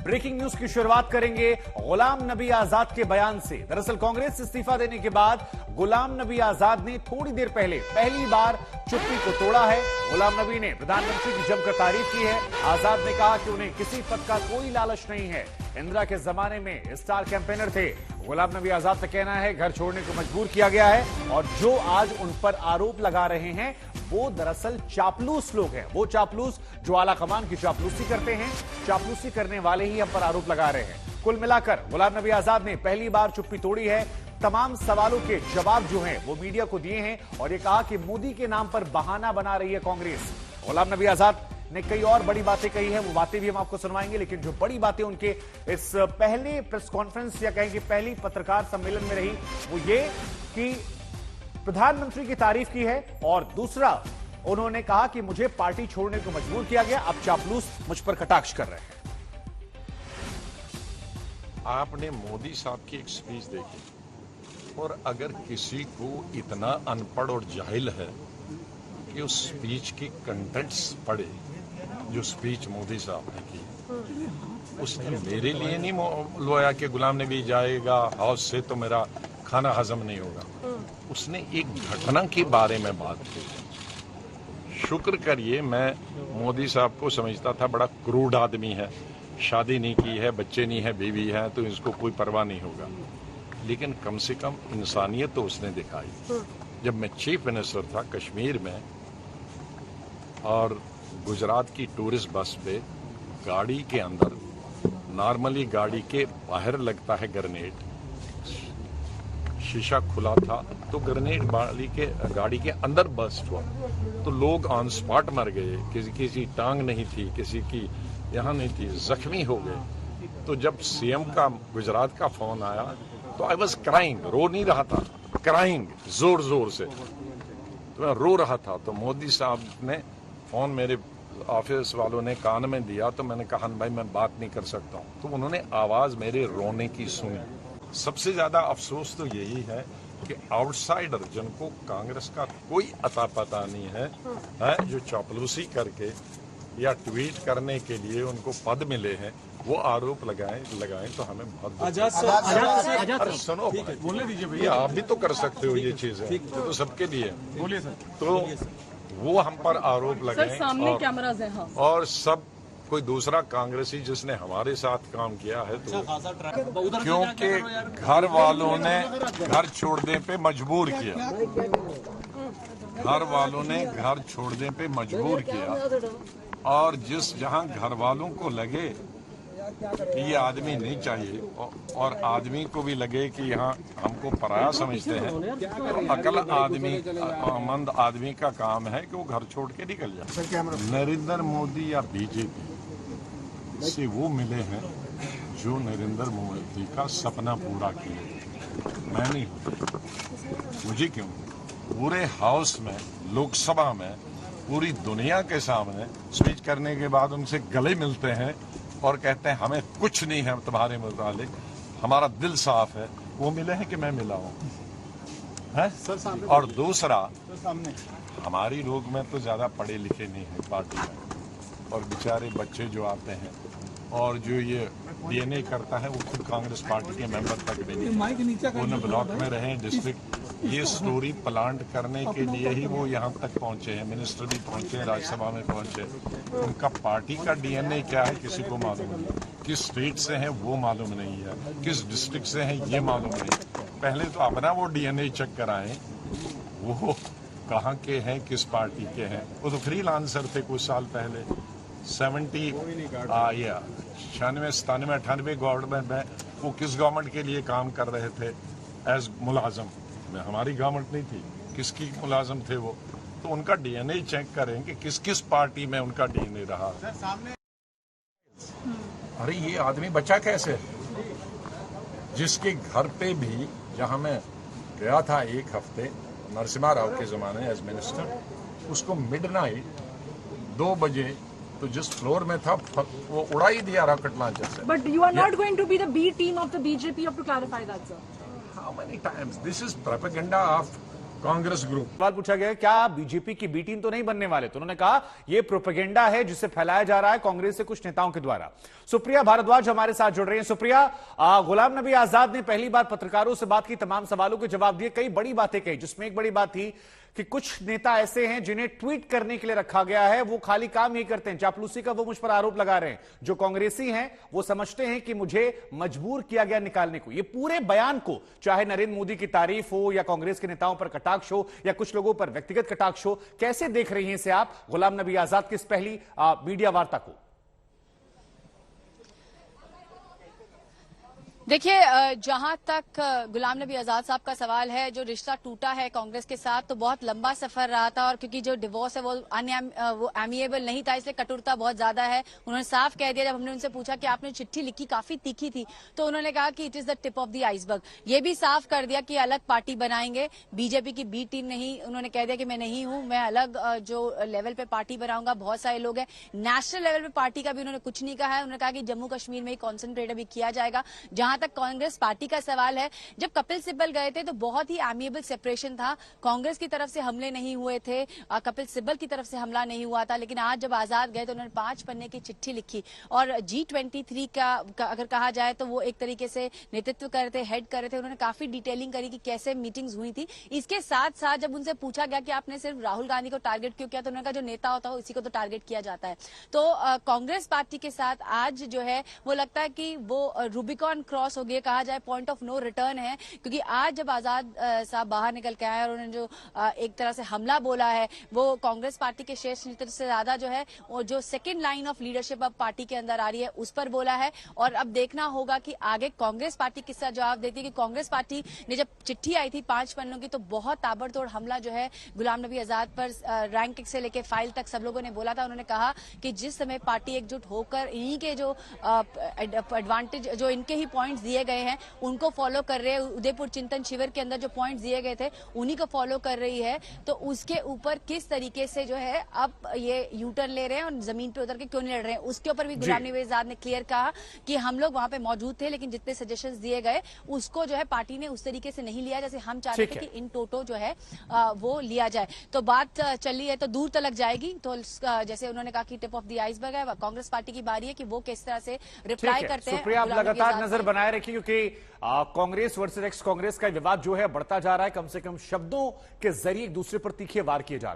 Breaking news की शुरुआत करेंगे गुलाम नबी आजाद के बयान से। दरअसल कांग्रेस से इस्तीफा देने के बाद गुलाम नबी आजाद ने थोड़ी देर पहले पहली बार चुप्पी को तोड़ा है। गुलाम नबी ने प्रधानमंत्री की जमकर तारीफ की है। आजाद ने कहा कि उन्हें किसी पद का कोई लालच नहीं है। इंदिरा के जमाने में स्टार कैंपेनर थे। गुलाम नबी आजाद का कहना है घर छोड़ने को मजबूर किया गया है और जो आज उन पर आरोप लगा रहे हैं वो दरअसल चापलूस लोग हैं। वो चापलूस जो आला कमान की चापलूसी करते हैं, चापलूसी करने वाले ही हम पर आरोप लगा रहे हैं। कुल मिलाकर गुलाम नबी आजाद ने पहली बार चुप्पी तोड़ी है। तमाम सवालों के जवाब जो हैं वो मीडिया को दिए हैं और ये कहा कि मोदी के नाम पर बहाना बना रही है कांग्रेस। गुलाम नबी आजाद ने कई और बड़ी बातें कही हैं, वो बातें भी हम आपको सुनवाएंगे, लेकिन जो बड़ी बातें उनके इस पहले प्रेस कॉन्फ्रेंस या कहेंगे पहली पत्रकार सम्मेलन में रही वो ये कि प्रधानमंत्री की तारीफ की है और दूसरा उन्होंने कहा कि मुझे पार्टी छोड़ने को मजबूर किया गया, अब चापलूस मुझ पर कटाक्ष कर रहे हैं। आपने मोदी साहब की एक स्पीच देखी और अगर किसी को इतना अनपढ़ और जाहिल है कि उस स्पीच की कंटेंट्स पढ़े, जो स्पीच मोदी साहब ने की, उसने मेरे लिए नहीं लोया कि गुलाम नबी जाएगा हाउस से तो मेरा खाना हजम नहीं होगा। उसने एक घटना के बारे में बात की। शुक्र करिए मैं मोदी साहब को समझता था बड़ा क्रूड आदमी है, शादी नहीं की है, बच्चे नहीं है, बीवी है, तो इसको कोई परवाह नहीं होगा, लेकिन कम से कम इंसानियत तो उसने दिखाई। जब मैं चीफ मिनिस्टर था कश्मीर में और गुजरात की टूरिस्ट बस पे गाड़ी के अंदर, नॉर्मली गाड़ी के बाहर लगता है ग्रेनेड, शीशा खुला था तो ग्रेनेड गाड़ी के अंदर बस्ट हुआ तो लोग ऑन स्पॉट मर गए। किसी टांग नहीं थी, किसी की यहाँ नहीं थी, जख्मी हो गए। तो जब सीएम का गुजरात का फोन आया तो आई वॉज क्राइंग, रो नहीं रहा था, क्राइंग जोर जोर से, तो मैं रो रहा था। तो मोदी साहब ने फोन मेरे ऑफिस वालों ने कान में दिया तो मैंने कहा भाई मैं बात नहीं कर सकता हूँ, तो उन्होंने आवाज मेरे रोने की सुनी। सबसे ज्यादा अफसोस तो यही है कि आउटसाइडर जिनको कांग्रेस का कोई अता पता नहीं है, जो चापलूसी करके या ट्वीट करने के लिए उनको पद मिले हैं, वो आरोप लगाएं तो हमें बहुत आजाद सुनो, बोलने दीजिए भैया, आप भी तो कर सकते हो ये चीजें, ये तो सबके लिए बोलिए सर। तो वो हम पर आरोप लगाएं सामने कैमरास हैं, और सब कोई दूसरा कांग्रेसी जिसने हमारे साथ काम किया है तो क्योंकि घर वालों ने घर छोड़ने पे मजबूर किया, घर वालों ने घर छोड़ने पे मजबूर किया और जहां घर वालों को लगे कि ये आदमी नहीं चाहिए और आदमी को भी लगे कि यहाँ हमको पराया समझते हैं, तो अकल आदमी, मंद आदमी का काम है कि वो घर छोड़ के निकल जाए। नरेंद्र मोदी या बीजेपी से वो मिले हैं जो नरेंद्र मोदी का सपना पूरा किया। मैं नहीं, मुझे क्यों? पूरे हाउस में, लोकसभा में, पूरी दुनिया के सामने स्पीच करने के बाद उनसे गले मिलते हैं और कहते हैं हमें कुछ नहीं है तुम्हारे मुतालिक, हमारा दिल साफ है। वो मिले हैं कि मैं मिला हूँ है? और दूसरा, हमारी लोग में तो ज्यादा पढ़े लिखे नहीं है पार्टी में, और बेचारे बच्चे जो आते हैं और जो ये डीएनए करता है वो खुद कांग्रेस पार्टी के मेंबर तक भी नहीं, वो न ब्लॉक में रहे, डिस्ट्रिक्ट, ये स्टोरी प्लांट करने के लिए ही वो यहाँ तक पहुंचे हैं, मिनिस्टर भी पहुंचे, राज्यसभा में पहुंचे। उनका पार्टी का डीएनए क्या है किसी को मालूम नहीं, किस स्टेट से है वो मालूम नहीं है, किस डिस्ट्रिक्ट से है ये मालूम नहीं। पहले तो अपना वो डीएनए चेक कराएं, वो कहाँ के हैं, किस पार्टी के हैं। वो तो फ्रीलांसर थे कुछ साल पहले, 96-97-98 गवर्नमेंट में वो किस गवर्नमेंट के लिए काम कर रहे थे एज मुलाजम, हमारी गवर्नमेंट नहीं थी, किसकी मुलाजम थे वो, तो उनका डीएनए चेक करें कि किस किस पार्टी में उनका डीएनए रहा। अरे ये आदमी बचा कैसे, जिसके घर पे भी, जहां मैं गया था एक हफ्ते नरसिम्हा राव के जमाने एज मिनिस्टर, उसको मिडनाइट 2 बजे तो जिस फ्लोर में था वो उड़ा ही दिया रॉकेट लॉन्चर से। But you are not going to be the B team of the BJP. You have to clarify that, sir. How many times? This is propaganda of Congress group. सवाल पूछा गया क्या बीजेपी की बी टीम तो नहीं बनने वाले, तो उन्होंने कहा यह प्रोपेगेंडा है जिसे फैलाया जा रहा है कांग्रेस से कुछ नेताओं के द्वारा। सुप्रिया भारद्वाज हमारे साथ जुड़ रही हैं। सुप्रिया, गुलाम नबी आजाद ने पहली बार पत्रकारों से बात की, तमाम सवालों के जवाब दिए, कई बड़ी बातें कही, जिसमें एक बड़ी बात थी कि कुछ नेता ऐसे हैं जिन्हें ट्वीट करने के लिए रखा गया है, वो खाली काम ही करते हैं, चापलूसी का वो मुझ पर आरोप लगा रहे हैं। जो कांग्रेसी हैं वो समझते हैं कि मुझे मजबूर किया गया निकालने को। ये पूरे बयान को, चाहे नरेंद्र मोदी की तारीफ हो या कांग्रेस के नेताओं पर कटाक्ष हो या कुछ लोगों पर व्यक्तिगत कटाक्ष हो, कैसे देख रही हैं इसे आप, गुलाम नबी आजाद की इस पहली मीडिया वार्ता को? देखिए, जहां तक गुलाम नबी आजाद साहब का सवाल है, जो रिश्ता टूटा है कांग्रेस के साथ तो बहुत लंबा सफर रहा था, और क्योंकि जो डिवोर्स है वो एमिएबल नहीं था, इसलिए कटुरता बहुत ज्यादा है। उन्होंने साफ कह दिया, जब हमने उनसे पूछा कि आपने चिट्ठी लिखी काफी तीखी थी, तो उन्होंने कहा कि it is the tip of the iceberg. ये भी साफ कर दिया कि अलग पार्टी बनाएंगे, बीजेपी की बी टीम नहीं। उन्होंने कह दिया कि मैं नहीं हूं, मैं अलग जो लेवल पे पार्टी बनाऊंगा। बहुत सारे लोग हैं, नेशनल लेवल पे पार्टी का भी उन्होंने कुछ नहीं कहा है। उन्होंने कहा कि जम्मू कश्मीर में ही कॉन्सेंट्रेट अभी किया जाएगा। जहां तक कांग्रेस पार्टी का सवाल है, जब कपिल सिब्बल गए थे तो बहुत ही एमिएबल सेपरेशन था, कांग्रेस की तरफ से हमले नहीं हुए थे, कपिल सिब्बल की तरफ से हमला नहीं हुआ था। लेकिन आज जब आजाद गए तो उन्होंने 5 पन्ने की चिट्ठी लिखी, और G23 का अगर कहा जाए तो वो एक तरीके से नेतृत्व कर रहे थे, हेड कर रहे थे। उन्होंने काफी डिटेलिंग करी कि कैसे मीटिंग्स हुई थी। इसके साथ साथ जब उनसे पूछा गया कि आपने सिर्फ राहुल गांधी को टारगेट क्यों किया, तो उन्होंने कहा जो नेता होता है इसी को तो टारगेट किया जाता है। तो कांग्रेस पार्टी के साथ आज जो है वो लगता है कि वो रूबिकॉन क्रॉस हो गया, कहा जाए पॉइंट ऑफ नो रिटर्न है। क्योंकि आज जब आजाद साहब बाहर निकल के आए और उन्होंने जो एक तरह से हमला बोला है, वो कांग्रेस पार्टी के शीर्ष नेतृत्व से ज्यादा जो है वो जो सेकंड लाइन ऑफ लीडरशिप अब पार्टी के अंदर आ रही है उस पर बोला है। और अब देखना होगा कि आगे कांग्रेस पार्टी किस तरह जवाब देती है। कि कांग्रेस पार्टी ने जब चिट्ठी आई थी 5 पन्नों की, तो बहुत ताबड़तोड़ हमला जो है गुलाम नबी आजाद पर रैंक से लेकर फाइल तक सब लोगों ने बोला था। उन्होंने कहा कि जिस समय पार्टी एकजुट होकर इन्हीं के जो एडवांटेज, जो इनके ही पॉइंट्स दिए गए हैं उनको फॉलो कर रहे हैं, उदयपुर चिंतन शिविर के अंदर जो पॉइंट्स दिए गए थे उन्हीं को फॉलो कर रही है, तो उसके ऊपर किस तरीके से जो है अब ये यूटर्न ले रहे हैं और जमीन पे उतर के क्यों नहीं लड़ रहे हैं, उसके ऊपर भी गुलाम नबी आजाद ने क्लियर कहा कि हम लोग वहां पे मौजूद थे, लेकिन जितने सजेशंस दिए गए उसको जो है पार्टी ने उस तरीके से नहीं लिया जैसे हम चाहते थे कि इन टोटो जो है वो लिया जाए। तो बात चली है तो दूर तक जाएगी। तो जैसे उन्होंने कहा कि टिप ऑफ द आइसबर्ग है, कांग्रेस पार्टी की बारी है कि वो किस तरह से रिप्लाई करते हैं। सुप्रिया, आप लगातार नजर बनाए रखिए, क्योंकि कांग्रेस वर्सेस एक्स कांग्रेस का विवाद जो है बढ़ता जा रहा है। कम से कम शब्दों के जरिए एक दूसरे पर तीखे वार किए जा रहे हैं।